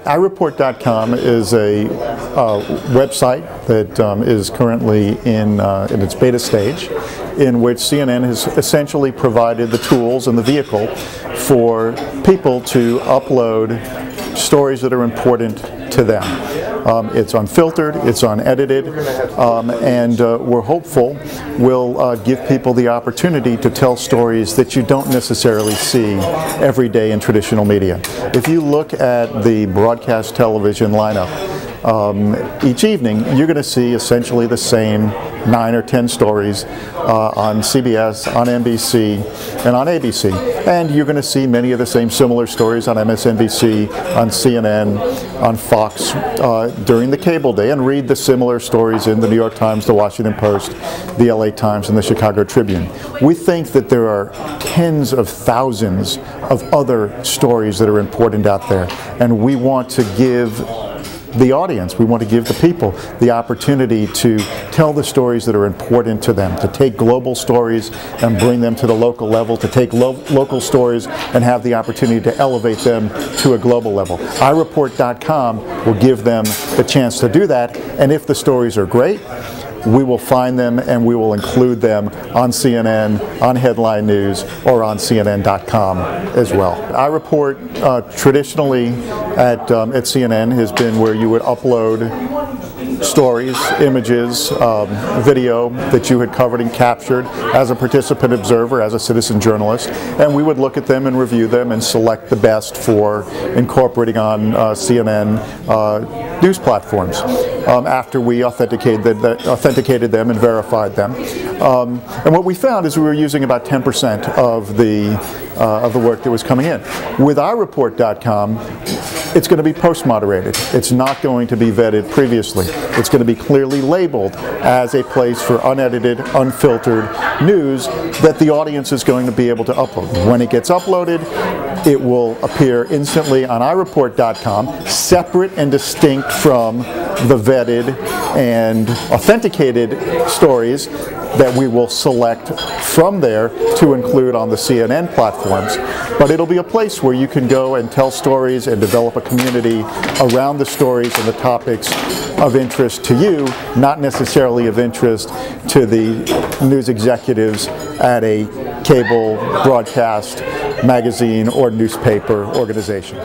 iReport.com is a website that is currently in its beta stage, in which CNN has essentially provided the tools and the vehicle for people to upload stories that are important to them. It's unfiltered, it's unedited, and we're hopeful will give people the opportunity to tell stories that you don't necessarily see every day in traditional media. If you look at the broadcast television lineup, each evening you're going to see essentially the same 9 or 10 stories on CBS, on NBC, and on ABC. And you're going to see many of the same similar stories on MSNBC, on CNN, on Fox during the cable day, and read the similar stories in the New York Times, the Washington Post, the LA Times, and the Chicago Tribune. We think that there are tens of thousands of other stories that are important out there, and we want to give the audience, we want to give the people the opportunity to tell the stories that are important to them, to take global stories and bring them to the local level, to take local stories and have the opportunity to elevate them to a global level. iReport.com will give them the chance to do that, and if the stories are great, we will find them and we will include them on CNN, on Headline News, or on CNN.com as well. iReport traditionally at CNN has been where you would upload stories, images, video that you had covered and captured as a participant observer, as a citizen journalist, and we would look at them and review them and select the best for incorporating on CNN news platforms after we authenticated them and verified them. And what we found is we were using about 10% of the work that was coming in. With iReport.com, it's going to be post-moderated. It's not going to be vetted previously. It's going to be clearly labeled as a place for unedited, unfiltered news that the audience is going to be able to upload. When it gets uploaded, it will appear instantly on iReport.com, separate and distinct from the vetted and authenticated stories that we will select from there to include on the CNN platforms. But it'll be a place where you can go and tell stories and develop a community around the stories and the topics of interest to you, not necessarily of interest to the news executives at a cable, broadcast, magazine, or newspaper organization.